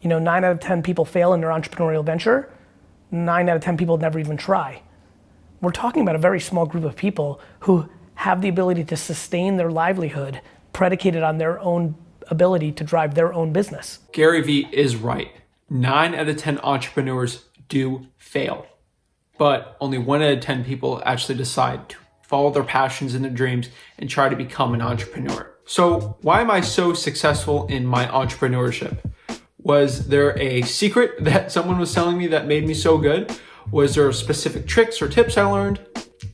9 out of 10 people fail in their entrepreneurial venture. 9 out of 10 people never even try. We're talking about a very small group of people who have the ability to sustain their livelihood predicated on their own ability to drive their own business. Garyvee is right. 9 out of 10 entrepreneurs do fail, but only 1 out of 10 people actually decide to follow their passions and their dreams and try to become an entrepreneur. So why am I so successful in my entrepreneurship? Was there a secret that someone was telling me that made me so good? Was there specific tricks or tips I learned?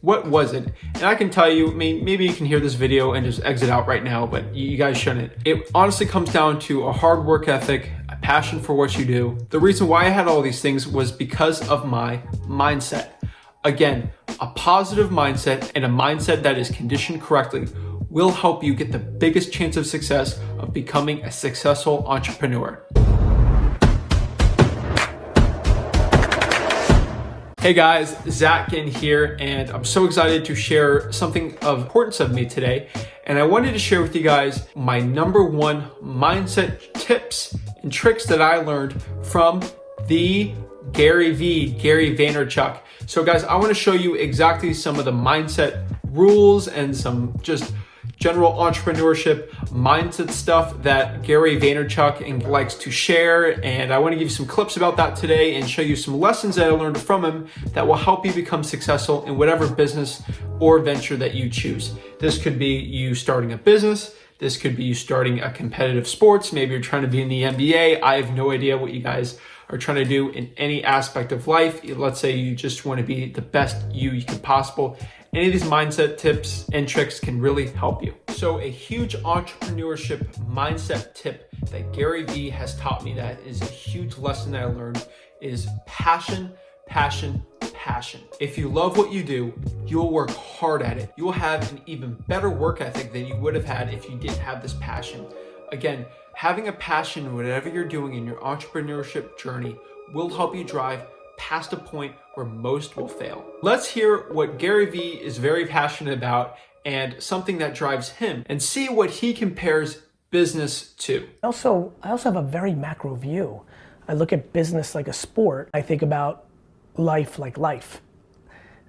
What was it? And I can tell you, maybe you can hear this video and just exit out right now, but you guys shouldn't. It honestly comes down to a hard work ethic, a passion for what you do. The reason why I had all these things was because of my mindset. Again, a positive mindset and a mindset that is conditioned correctly will help you get the biggest chance of success of becoming a successful entrepreneur. Hey guys, Zach Ginn here, and I'm so excited to share something of importance of me today. And I wanted to share with you guys my #1 mindset tips and tricks that I learned from the Garyvee, Gary Vaynerchuk. So guys, I want to show you exactly some of the mindset rules and some just general entrepreneurship mindset stuff that Gary Vaynerchuk likes to share. And I want to give you some clips about that today and show you some lessons that I learned from him that will help you become successful in whatever business or venture that you choose. This could be you starting a business. This could be you starting a competitive sports. Maybe you're trying to be in the NBA. I have no idea what you guys are trying to do in any aspect of life. Let's say you just want to be the best you can possible. Any of these mindset tips and tricks can really help you. So a huge entrepreneurship mindset tip that Garyvee has taught me that is a huge lesson that I learned is passion, passion, passion. If you love what you do, you'll work hard at it. You will have an even better work ethic than you would have had if you didn't have this passion. Again, having a passion in whatever you're doing in your entrepreneurship journey will help you drive past a point where most will fail. Let's hear what Garyvee is very passionate about and something that drives him and see what he compares business to. I also have a very macro view. I look at business like a sport. I think about life like life.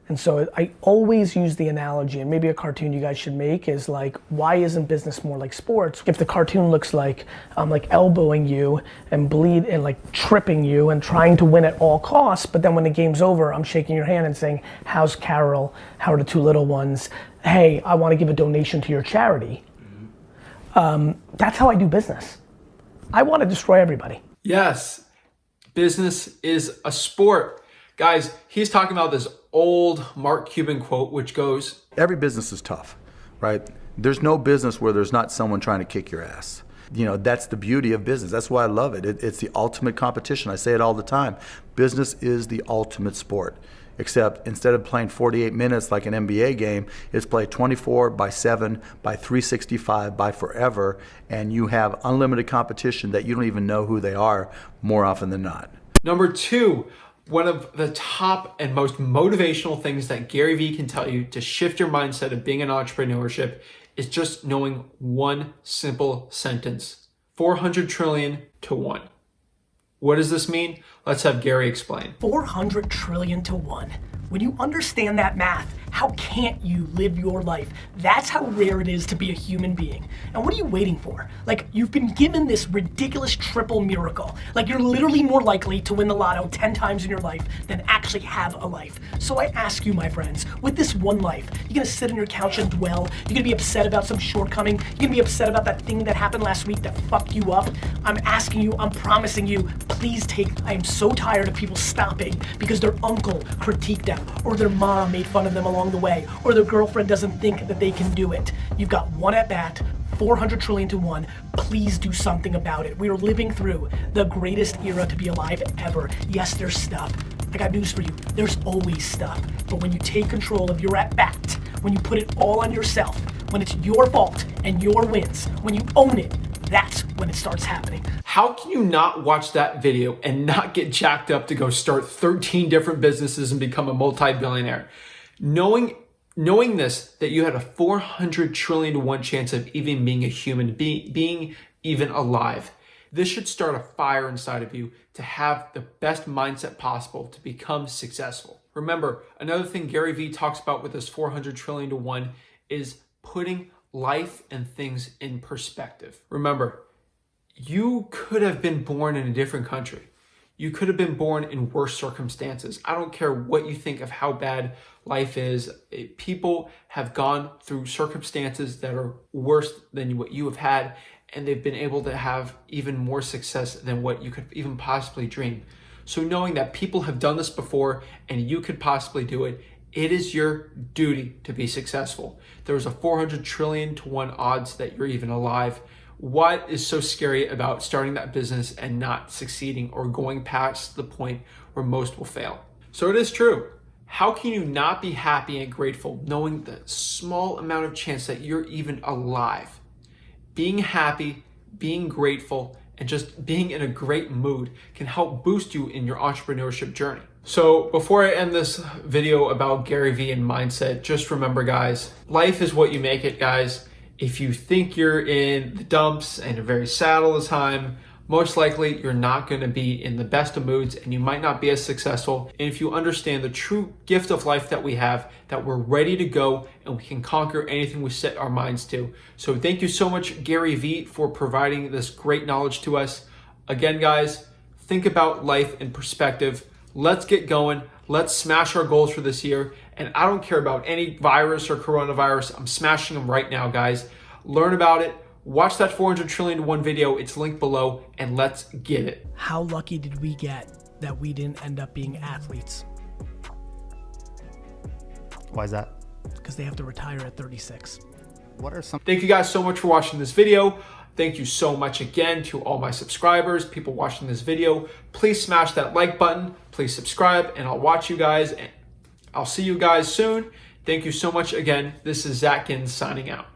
And so I always use the analogy, and maybe a cartoon you guys should make is like, why isn't business more like sports? If the cartoon looks like I'm like elbowing you and bleed and like tripping you and trying to win at all costs, but then when the game's over, I'm shaking your hand and saying, how's Carol? How are the 2 little ones? Hey, I want to give a donation to your charity. That's how I do business. I want to destroy everybody. Yes, business is a sport. Guys, he's talking about this old Mark Cuban quote, which goes, every business is tough, right? There's no business where there's not someone trying to kick your ass. That's the beauty of business. That's why I love it. It's the ultimate competition. I say it all the time. Business is the ultimate sport, except instead of playing 48 minutes like an NBA game, it's played 24/7 by 365 by forever, and you have unlimited competition that you don't even know who they are more often than not. #2, one of the top and most motivational things that Garyvee can tell you to shift your mindset of being in entrepreneurship is just knowing one simple sentence: 400 trillion to 1. What does this mean? Let's have Gary explain. 400 trillion to 1. When you understand that math, how can't you live your life? That's how rare it is to be a human being. And what are you waiting for? Like, you've been given this ridiculous triple miracle. Like, you're literally more likely to win the lotto 10 times in your life than actually have a life. So I ask you, my friends, with this one life, you're gonna sit on your couch and dwell? You're gonna be upset about some shortcoming? You're gonna be upset about that thing that happened last week that fucked you up? I'm asking you, I'm promising you, please take, I am so tired of people stopping because their uncle critiqued them, or their mom made fun of them along the way, or their girlfriend doesn't think that they can do it. You've got one at bat, 400 trillion to 1. Please do something about it. We are living through the greatest era to be alive ever. Yes, there's stuff. I got news for you. There's always stuff. But when you take control of your at bat, when you put it all on yourself, when it's your fault and your wins, when you own it, that's when it starts happening. How can you not watch that video and not get jacked up to go start 13 different businesses and become a multi-billionaire? Knowing this, that you had a 400 trillion to 1 chance of even being a human being even alive. This should start a fire inside of you to have the best mindset possible to become successful. Remember, another thing Garyvee talks about with this 400 trillion to 1 is putting life and things in perspective. Remember, you could have been born in a different country. You could have been born in worse circumstances. I don't care what you think of how bad life is. People have gone through circumstances that are worse than what you have had, and they've been able to have even more success than what you could even possibly dream. So knowing that people have done this before and you could possibly do it, it is your duty to be successful. There's a 400 trillion to 1 odds that you're even alive. What is so scary about starting that business and not succeeding or going past the point where most will fail? So it is true. How can you not be happy and grateful knowing the small amount of chance that you're even alive? Being happy, being grateful, and just being in a great mood can help boost you in your entrepreneurship journey. So before I end this video about Garyvee and mindset, just remember, guys, life is what you make it, guys. If you think you're in the dumps and you're very sad all the time, most likely you're not going to be in the best of moods and you might not be as successful. And if you understand the true gift of life that we have, that we're ready to go and we can conquer anything we set our minds to. So thank you so much, Garyvee, for providing this great knowledge to us. Again, guys, think about life in perspective. Let's get going. Let's smash our goals for this year. And I don't care about any virus or coronavirus. I'm smashing them right now, guys. Learn about it. Watch that 400 trillion to 1 video. It's linked below, and let's get it. How lucky did we get that we didn't end up being athletes? Why is that? Because they have to retire at 36. What are some? Thank you guys so much for watching this video. Thank you so much again to all my subscribers, people watching this video. Please smash that like button. Please subscribe, and I'll watch you guys. And I'll see you guys soon. Thank you so much again. This is Zach Ginn signing out.